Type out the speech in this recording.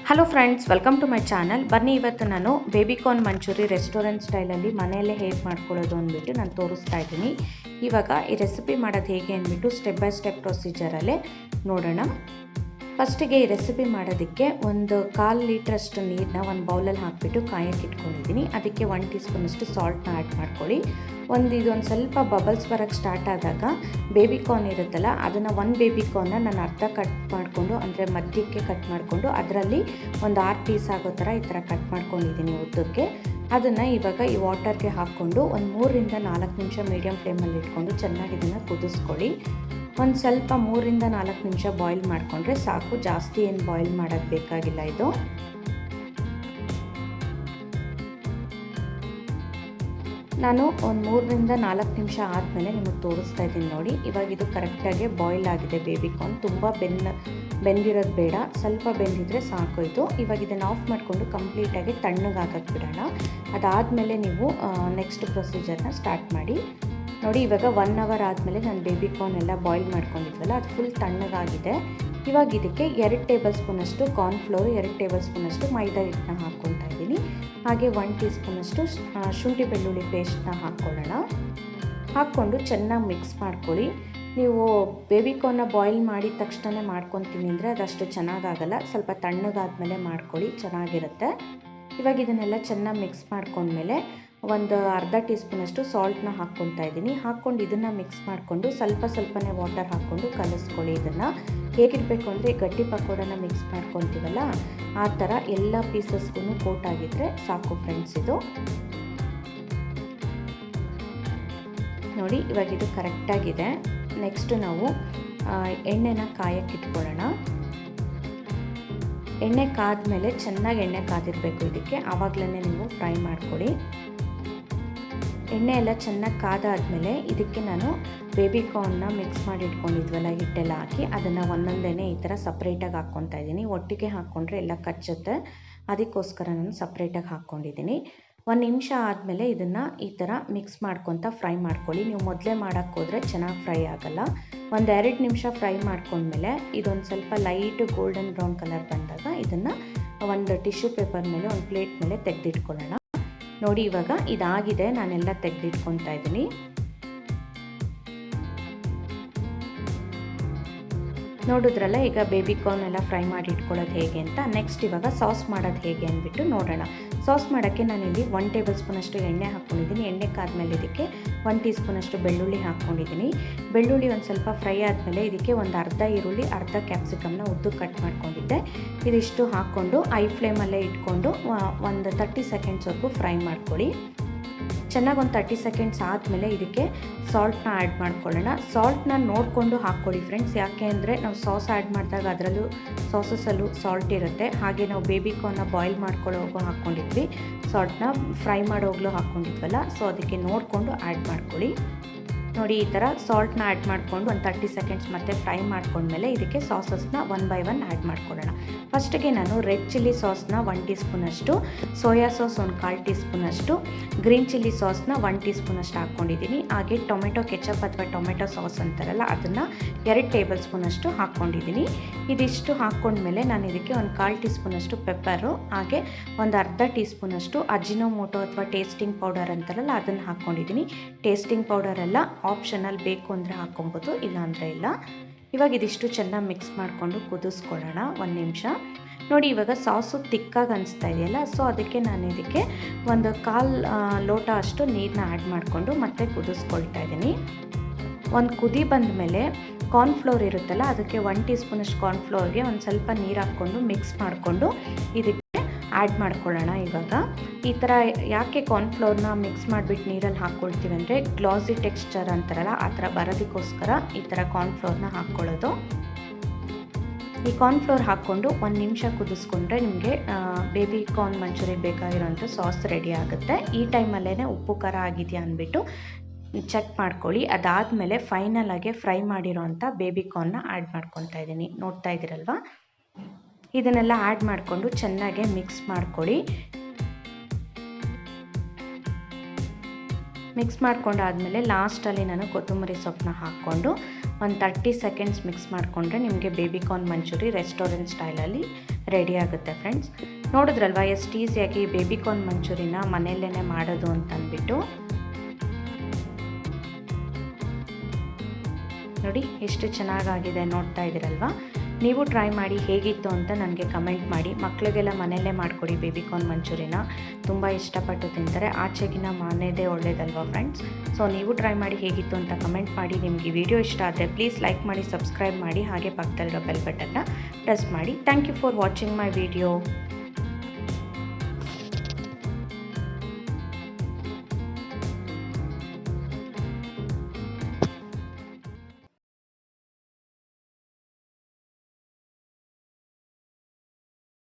Hello friends, welcome to my channel. ಬನ್ನಿ, ಇವತ್ತು ನಾನು ಬೇಬಿಕಾರ್ನ್ ಮಂಚೂರಿ ರೆಸ್ಟೋರೆಂಟ್ ಸ್ಟೈಲಲ್ಲಿ ಮನೆಯಲ್ಲೇ ಹೇಗೆ ಮಾಡ್ಕೊಳ್ಳೋದು ಅಂದ್ಬಿಟ್ಟು ನಾನು ತೋರಿಸ್ತಾ ಇದ್ದೀನಿ. ಇವಾಗ ಈ ರೆಸಿಪಿ ಮಾಡೋದು ಹೇಗೆ ಅಂದ್ಬಿಟ್ಟು ಸ್ಟೆಪ್ ಬೈ ಸ್ಟೆಪ್ ಪ್ರೊಸೀಜರಲ್ಲಿ ನೋಡೋಣ. ಫಸ್ಟಿಗೆ ಈ ರೆಸಿಪಿ ಮಾಡೋದಕ್ಕೆ ಒಂದು 1/4 ಲೀಟ್ರಷ್ಟು ನೀರನ್ನ ಒಂದು ಬೌಲಲ್ಲಿ ಹಾಕಿಬಿಟ್ಟು ಕಾಯಕ್ಕೆ ಇಟ್ಕೊಂಡಿದ್ದೀನಿ. ಅದಕ್ಕೆ 1 ಟೀ ಸ್ಪೂನಷ್ಟು ಸಾಲ್ಟ್ನ ಆ್ಯಡ್ ಮಾಡ್ಕೊಳ್ಳಿ. ಇದೊಂದು ಸ್ವಲ್ಪ ಬಬಲ್ಸ್ ಬರೋಕ್ಕೆ ಸ್ಟಾರ್ಟ್ ಆದಾಗ ಬೇಬಿಕಾರ್ನ್ ಇರುತ್ತಲ್ಲ, ಅದನ್ನು ಒಂದು ಬೇಬಿಕಾರ್ನ್ನ ನಾನು ಅರ್ಧ ಕಟ್ ಮಾಡಿಕೊಂಡು, ಅಂದರೆ ಮಧ್ಯಕ್ಕೆ ಕಟ್ ಮಾಡಿಕೊಂಡು ಅದರಲ್ಲಿ ಒಂದು 6 ಪೀಸ್ ಆಗೋ ಥರ ಈ ಥರ ಕಟ್ ಮಾಡ್ಕೊಂಡಿದ್ದೀನಿ ಉದ್ದಕ್ಕೆ. ಅದನ್ನು ಇವಾಗ ಈ ವಾಟರ್ಗೆ ಹಾಕ್ಕೊಂಡು ಒಂದು 3 ರಿಂದ 4 ನಿಮಿಷ ಮೀಡಿಯಮ್ ಫ್ಲೇಮಲ್ಲಿ ಇಟ್ಕೊಂಡು ಚೆನ್ನಾಗಿ ಇದನ್ನು ಕುದಿಸ್ಕೊಳ್ಳಿ. ಒಂದು ಸ್ವಲ್ಪ 3 ರಿಂದ 4 ನಿಮಿಷ ಬಾಯ್ಲ್ ಮಾಡಿಕೊಂಡ್ರೆ ಸಾಕು, ಜಾಸ್ತಿ ಏನು ಬಾಯ್ಲ್ ಮಾಡೋದು ಬೇಕಾಗಿಲ್ಲ. ಇದು ನಾನು ಒಂದು 3 ರಿಂದ 4 ನಿಮಿಷ ಆದಮೇಲೆ ನಿಮಗೆ ತೋರಿಸ್ತಾ ಇದ್ದೀನಿ ನೋಡಿ. ಇವಾಗ ಇದು ಕರೆಕ್ಟಾಗಿ ಬಾಯ್ಲ್ ಆಗಿದೆ ಬೇಬಿಕಾರ್ನ್. ತುಂಬ ಬೆಂದಿರೋದು ಬೇಡ, ಸ್ವಲ್ಪ ಬೆಂದಿದ್ರೆ ಸಾಕು ಇದು. ಇವಾಗ ಇದನ್ನು ಆಫ್ ಮಾಡಿಕೊಂಡು ಕಂಪ್ಲೀಟಾಗಿ ತಣ್ಣಗಾಗಕ್ಕೆ ಬಿಡೋಣ. ಅದಾದಮೇಲೆ ನೀವು ನೆಕ್ಸ್ಟ್ ಪ್ರೊಸೀಜರ್ನ ಸ್ಟಾರ್ಟ್ ಮಾಡಿ. ನೋಡಿ, ಇವಾಗ 1 ಅವರ್ ಆದಮೇಲೆ ನಾನು ಬೇಬಿಕಾರ್ನ್ ಎಲ್ಲ ಬಾಯ್ಲ್ ಮಾಡ್ಕೊಂಡಿದ್ವಲ್ಲ, ಅದು ಫುಲ್ ತಣ್ಣಗಾಗಿದೆ. ಇವಾಗ ಇದಕ್ಕೆ 2 ಟೇಬಲ್ ಸ್ಪೂನಷ್ಟು ಕಾರ್ನ್ಫ್ಲೋರ್, 2 ಟೇಬಲ್ ಸ್ಪೂನಷ್ಟು ಮೈದಾ ಹಿಟ್ಟನ್ನ ಹಾಕ್ಕೊತಾ ಇದ್ದೀನಿ. ಹಾಗೆ 1 ಟೀ ಸ್ಪೂನಷ್ಟು ಶುಂಠಿ ಬೆಳ್ಳುಳ್ಳಿ ಪೇಸ್ಟ್ನ ಹಾಕ್ಕೊಳ್ಳೋಣ. ಹಾಕ್ಕೊಂಡು ಚೆನ್ನಾಗಿ ಮಿಕ್ಸ್ ಮಾಡ್ಕೊಳ್ಳಿ. ನೀವು ಬೇಬಿಕಾರ್ನ್ನ ಬಾಯ್ಲ್ ಮಾಡಿದ ತಕ್ಷಣ ಮಾಡ್ಕೊತೀನಿ ಅಂದರೆ ಅದಷ್ಟು ಚೆನ್ನಾಗಾಗಲ್ಲ, ಸ್ವಲ್ಪ ತಣ್ಣಗಾದ್ಮೇಲೆ ಮಾಡ್ಕೊಳ್ಳಿ, ಚೆನ್ನಾಗಿರುತ್ತೆ. ಇವಾಗ ಇದನ್ನೆಲ್ಲ ಚೆನ್ನಾಗಿ ಮಿಕ್ಸ್ ಮಾಡ್ಕೊಂಡ್ಮೇಲೆ ಒಂದು ಅರ್ಧ ಟೀ ಸ್ಪೂನಷ್ಟು ಸಾಲ್ಟ್ನ ಹಾಕ್ಕೊತಾ ಇದ್ದೀನಿ. ಹಾಕ್ಕೊಂಡು ಇದನ್ನು ಮಿಕ್ಸ್ ಮಾಡಿಕೊಂಡು ಸ್ವಲ್ಪನೇ ವಾಟರ್ ಹಾಕ್ಕೊಂಡು ಕಲಿಸ್ಕೊಳ್ಳಿ. ಇದನ್ನು ಹೇಗಿರಬೇಕು ಅಂದರೆ ಗಟ್ಟಿ ಪಕೋಡನ ಮಿಕ್ಸ್ ಮಾಡ್ಕೊತೀವಲ್ಲ, ಆ ಥರ ಎಲ್ಲ ಪೀಸಸ್ಗೂ ಕೋಟ್ ಆಗಿದ್ದರೆ ಸಾಕು ಫ್ರೆಂಡ್ಸ್. ಇದು ನೋಡಿ, ಇವಾಗ ಇದು ಕರೆಕ್ಟಾಗಿದೆ. ನೆಕ್ಸ್ಟ್ ನಾವು ಎಣ್ಣೆನ ಕಾಯಕ್ಕೆ ಇಟ್ಕೊಳ್ಳೋಣ. ಎಣ್ಣೆ ಕಾದ್ಮೇಲೆ ಚೆನ್ನಾಗಿ ಎಣ್ಣೆ ಕಾದಿರಬೇಕು ಇದಕ್ಕೆ, ಆವಾಗಲೇ ನೀವು ಫ್ರೈ ಮಾಡ್ಕೊಳ್ಳಿ. ಎಣ್ಣೆ ಎಲ್ಲ ಚೆನ್ನಾಗಿ ಕಾದಾದಮೇಲೆ ಇದಕ್ಕೆ ನಾನು ಬೇಬಿಕಾರ್ನ್ನ ಮಿಕ್ಸ್ ಮಾಡಿ ಇಟ್ಕೊಂಡಿದ್ವಲ್ಲ, ಹಿಟ್ಟೆಲ್ಲ ಹಾಕಿ ಅದನ್ನು ಒಂದೊಂದೇ ಈ ಥರ ಸಪ್ರೇಟಾಗಿ ಹಾಕ್ಕೊತಾ ಇದ್ದೀನಿ. ಒಟ್ಟಿಗೆ ಹಾಕ್ಕೊಂಡ್ರೆ ಎಲ್ಲ ಕಚ್ಚುತ್ತೆ, ಅದಕ್ಕೋಸ್ಕರ ನಾನು ಸಪ್ರೇಟಾಗಿ ಹಾಕ್ಕೊಂಡಿದ್ದೀನಿ. 1 ನಿಮಿಷ ಆದಮೇಲೆ ಇದನ್ನು ಈ ಥರ ಮಿಕ್ಸ್ ಮಾಡ್ಕೊತ ಫ್ರೈ ಮಾಡ್ಕೊಳ್ಳಿ. ನೀವು ಮೊದಲೇ ಮಾಡೋಕ್ಕೋದ್ರೆ ಚೆನ್ನಾಗಿ ಫ್ರೈ ಆಗೋಲ್ಲ. 1-2 ನಿಮಿಷ ಫ್ರೈ ಮಾಡ್ಕೊಂಡ್ಮೇಲೆ ಇದೊಂದು ಸ್ವಲ್ಪ ಲೈಟ್ ಗೋಲ್ಡನ್ ಬ್ರೌನ್ ಕಲರ್ ಬಂದಾಗ ಇದನ್ನು ಒಂದು ಟಿಶ್ಯೂ ಪೇಪರ್ ಮೇಲೆ, ಒಂದು ಪ್ಲೇಟ್ ಮೇಲೆ ತೆಗೆದಿಟ್ಕೊಳ್ಳೋಣ. ನೋಡಿ, ಇವಾಗ ಇದಾಗಿದೆ, ನಾನೆಲ್ಲ ತೆಗೆದಿಟ್ಕೊತಾ ಇದ್ದೀನಿ. ನೋಡಿದ್ರಲ್ಲ ಈಗ ಬೇಬಿಕಾರ್ನ್ ಎಲ್ಲ ಫ್ರೈ ಮಾಡಿ ಇಟ್ಕೊಳ್ಳೋದು ಹೇಗೆ ಅಂತ. ನೆಕ್ಸ್ಟ್ ಇವಾಗ ಸಾಸ್ ಮಾಡೋದು ಹೇಗೆ ಅಂದ್ಬಿಟ್ಟು ನೋಡೋಣ. ಸಾಸ್ ಮಾಡೋಕ್ಕೆ ನಾನಿಲ್ಲಿ 1 ಟೇಬಲ್ ಸ್ಪೂನಷ್ಟು ಎಣ್ಣೆ ಹಾಕ್ಕೊಂಡಿದ್ದೀನಿ. ಎಣ್ಣೆ ಕಾದ್ಮೇಲೆ ಇದಕ್ಕೆ 1 ಟೀ ಸ್ಪೂನಷ್ಟು ಬೆಳ್ಳುಳ್ಳಿ ಹಾಕ್ಕೊಂಡಿದ್ದೀನಿ. ಬೆಳ್ಳುಳ್ಳಿ ಒಂದು ಸ್ವಲ್ಪ ಫ್ರೈ ಆದಮೇಲೆ ಇದಕ್ಕೆ ಒಂದು ಅರ್ಧ ಈರುಳ್ಳಿ, ಅರ್ಧ ಕ್ಯಾಪ್ಸಿಕಮ್ನ ಉದ್ದು ಕಟ್ ಮಾಡ್ಕೊಂಡಿದ್ದೆ. ಇದಿಷ್ಟು ಹಾಕ್ಕೊಂಡು ಐ ಫ್ಲೇಮಲ್ಲೇ ಇಟ್ಕೊಂಡು ಒಂದು 30 ಸೆಕೆಂಡ್ಸ್ವರೆಗೂ ಫ್ರೈ ಮಾಡ್ಕೊಳ್ಳಿ. ಚೆನ್ನಾಗಿ ಒಂದು 30 ಸೆಕೆಂಡ್ಸ್ ಆದಮೇಲೆ ಇದಕ್ಕೆ ಸಾಲ್ಟ್ನ ಆ್ಯಡ್ ಮಾಡ್ಕೊಳ್ಳೋಣ. ಸಾಲ್ಟ್ನ ನೋಡಿಕೊಂಡು ಹಾಕ್ಕೊಳ್ಳಿ ಫ್ರೆಂಡ್ಸ್, ಯಾಕೆ ಅಂದರೆ ನಾವು ಸಾಸ್ ಆ್ಯಡ್ ಮಾಡಿದಾಗ ಅದರಲ್ಲೂ ಸಾಸಸಲ್ಲೂ ಸಾಲ್ಟ್ ಇರುತ್ತೆ. ಹಾಗೆ ನಾವು ಬೇಬಿಕಾರ್ನ್ನ ಬಾಯ್ಲ್ ಮಾಡ್ಕೊಳ್ಳೋವಾಗೂ ಹಾಕ್ಕೊಂಡಿದ್ವಿ, ಸಾಲ್ಟ್ನ ಫ್ರೈ ಮಾಡೋವಾಗಲೂ ಹಾಕ್ಕೊಂಡಿದ್ವಲ್ಲ, ಸೊ ಅದಕ್ಕೆ ನೋಡಿಕೊಂಡು ಆ್ಯಡ್ ಮಾಡ್ಕೊಳ್ಳಿ. ನೋಡಿ, ಈ ಥರ ಸಾಲ್ಟ್ನ ಆ್ಯಡ್ ಮಾಡಿಕೊಂಡು ಒಂದು 30 ಸೆಕೆಂಡ್ಸ್ ಮತ್ತೆ ಫ್ರೈ ಮಾಡ್ಕೊಂಡ್ಮೇಲೆ ಇದಕ್ಕೆ ಸಾಸಸ್ನ 1 ಬೈ 1 ಆ್ಯಡ್ ಮಾಡ್ಕೊಳ್ಳೋಣ. ಫಸ್ಟಿಗೆ ನಾನು ರೆಡ್ ಚಿಲ್ಲಿ ಸಾಸ್ನ 1 ಟೀ ಸ್ಪೂನಷ್ಟು, ಸೋಯಾ ಸಾಸ್ ಒಂದು 1/4 ಟೀ ಸ್ಪೂನಷ್ಟು, ಗ್ರೀನ್ ಚಿಲ್ಲಿ ಸಾಸ್ನ 1 ಟೀ ಸ್ಪೂನಷ್ಟು ಹಾಕ್ಕೊಂಡಿದ್ದೀನಿ. ಹಾಗೆ ಟೊಮೆಟೊ ಕೆಚಪ್ ಅಥವಾ ಟೊಮೆಟೊ ಸಾಸ್ ಅಂತಾರಲ್ಲ, ಅದನ್ನು 2 ಟೇಬಲ್ ಸ್ಪೂನಷ್ಟು ಹಾಕ್ಕೊಂಡಿದ್ದೀನಿ. ಇದಿಷ್ಟು ಹಾಕ್ಕೊಂಡ್ಮೇಲೆ ನಾನು ಇದಕ್ಕೆ ಒಂದು 1/4 ಟೀ ಸ್ಪೂನಷ್ಟು ಪೆಪ್ಪರು, ಹಾಗೆ ಒಂದು ಅರ್ಧ ಟೀ ಸ್ಪೂನಷ್ಟು ಅಜಿನೋಮೋಟೊ ಅಥವಾ ಟೇಸ್ಟಿಂಗ್ ಪೌಡರ್ ಅಂತಾರಲ್ಲ, ಅದನ್ನು ಹಾಕ್ಕೊಂಡಿದ್ದೀನಿ. ಟೇಸ್ಟಿಂಗ್ ಪೌಡರ್ ಎಲ್ಲ ಆಪ್ಷನಲ್, ಬೇಕು ಅಂದರೆ ಹಾಕ್ಕೊಬೋದು, ಇಲ್ಲ ಅಂದರೆ ಇಲ್ಲ. ಇವಾಗ ಇದಿಷ್ಟು ಚೆನ್ನಾಗಿ ಮಿಕ್ಸ್ ಮಾಡಿಕೊಂಡು ಕುದಿಸ್ಕೊಳ್ಳೋಣ 1 ನಿಮಿಷ. ನೋಡಿ, ಇವಾಗ ಸಾಸು ತಿಕ್ಕಾಗಿ ಅನಿಸ್ತಾ ಇದೆಯಲ್ಲ, ಸೊ ಅದಕ್ಕೆ ನಾನು ಇದಕ್ಕೆ ಒಂದು 1/4 ಲೋಟ ಅಷ್ಟು ನೀರನ್ನ ಆ್ಯಡ್ ಮಾಡಿಕೊಂಡು ಮತ್ತೆ ಕುದಿಸ್ಕೊಳ್ತಾ ಇದ್ದೀನಿ. ಒಂದು ಕುದಿ ಬಂದ ಮೇಲೆ ಕಾರ್ನ್ಫ್ಲೋರ್ ಇರುತ್ತಲ್ಲ, ಅದಕ್ಕೆ 1 ಟೀ ಸ್ಪೂನಷ್ಟು ಕಾರ್ನ್ಫ್ಲೋರ್ಗೆ ಒಂದು ಸ್ವಲ್ಪ ನೀರು ಹಾಕ್ಕೊಂಡು ಮಿಕ್ಸ್ ಮಾಡಿಕೊಂಡು ಇದಕ್ಕೆ ಆ್ಯಡ್ ಮಾಡ್ಕೊಳ್ಳೋಣ. ಇವಾಗ ಈ ಥರ ಯಾಕೆ ಕಾರ್ನ್ಫ್ಲೋರ್ನ ಮಿಕ್ಸ್ ಮಾಡಿಬಿಟ್ಟು ನೀರಲ್ಲಿ ಹಾಕ್ಕೊಳ್ತೀವಿ ಅಂದರೆ ಗ್ಲಾಸಿ ಟೆಕ್ಸ್ಚರ್ ಅಂತಾರಲ್ಲ, ಆ ಥರ ಬರೋದಕ್ಕೋಸ್ಕರ ಈ ಥರ ಕಾರ್ನ್ಫ್ಲೋರ್ನ ಹಾಕ್ಕೊಳ್ಳೋದು. ಈ ಕಾರ್ನ್ಫ್ಲೋರ್ ಹಾಕ್ಕೊಂಡು 1 ನಿಮಿಷ ಕುದಿಸ್ಕೊಂಡ್ರೆ ನಿಮಗೆ ಬೇಬಿಕಾರ್ನ್ ಮಂಚೂರಿ ಬೇಕಾಗಿರೋಂಥ ಸಾಸ್ ರೆಡಿ ಆಗುತ್ತೆ. ಈ ಟೈಮಲ್ಲೇ ಉಪ್ಪು ಖಾರ ಆಗಿದೆಯಾ ಅಂದ್ಬಿಟ್ಟು ಚೆಕ್ ಮಾಡ್ಕೊಳ್ಳಿ. ಅದಾದಮೇಲೆ ಫೈನಲಾಗೆ ಫ್ರೈ ಮಾಡಿರೋಂಥ ಬೇಬಿಕಾರ್ನ್ನ ಆ್ಯಡ್ ಮಾಡ್ಕೊತಾ ಇದ್ದೀನಿ. ನೋಡ್ತಾ ಇದ್ದೀರಲ್ವ, ಇದನ್ನೆಲ್ಲ ಆ್ಯಡ್ ಮಾಡಿಕೊಂಡು ಚೆನ್ನಾಗೆ ಮಿಕ್ಸ್ ಮಾಡ್ಕೊಳ್ಳಿ. ಮಿಕ್ಸ್ ಮಾಡ್ಕೊಂಡಾದಮೇಲೆ ಲಾಸ್ಟಲ್ಲಿ ನಾನು ಕೊತ್ತಂಬರಿ ಸೊಪ್ಪನ್ನ ಹಾಕ್ಕೊಂಡು ಒಂದು 30 ಸೆಕೆಂಡ್ಸ್ ಮಿಕ್ಸ್ ಮಾಡಿಕೊಂಡ್ರೆ ನಿಮಗೆ ಬೇಬಿಕಾರ್ನ್ ಮಂಚೂರಿ ರೆಸ್ಟೋರೆಂಟ್ ಸ್ಟೈಲಲ್ಲಿ ರೆಡಿ ಆಗುತ್ತೆ ಫ್ರೆಂಡ್ಸ್. ನೋಡಿದ್ರಲ್ವ ಎಷ್ಟು ಈಸಿಯಾಗಿ ಬೇಬಿಕಾರ್ನ್ ಮಂಚೂರಿನ ಮನೆಯಲ್ಲೇ ಮಾಡೋದು ಅಂತಂದ್ಬಿಟ್ಟು. ನೋಡಿ ಎಷ್ಟು ಚೆನ್ನಾಗಾಗಿದೆ, ನೋಡ್ತಾ ಇದ್ದೀರಲ್ವ. ನೀವು ಟ್ರೈ ಮಾಡಿ ಹೇಗಿತ್ತು ಅಂತ ನನಗೆ ಕಮೆಂಟ್ ಮಾಡಿ. ಮಕ್ಕಳಿಗೆಲ್ಲ ಮನೆಯಲ್ಲೇ ಮಾಡಿಕೊಡಿ ಬೇಬಿಕಾರ್ನ್ ಮಂಚೂರಿನ, ತುಂಬ ಇಷ್ಟಪಟ್ಟು ತಿಂತಾರೆ. ಆಚೆಗಿನ ಮನೆಯದೇ ಒಳ್ಳೇದಲ್ವ ಫ್ರೆಂಡ್ಸ್. ಸೊ ನೀವು ಟ್ರೈ ಮಾಡಿ ಹೇಗಿತ್ತು ಅಂತ ಕಮೆಂಟ್ ಮಾಡಿ. ನಿಮಗೆ ವಿಡಿಯೋ ಇಷ್ಟ ಆದರೆ ಪ್ಲೀಸ್ ಲೈಕ್ ಮಾಡಿ, ಸಬ್ಸ್ಕ್ರೈಬ್ ಮಾಡಿ, ಹಾಗೆ ಪಕ್ಕದಲ್ಲಿರೋ ಬೆಲ್ ಬಟನ್ನ ಪ್ರೆಸ್ ಮಾಡಿ. Thank you for watching my video.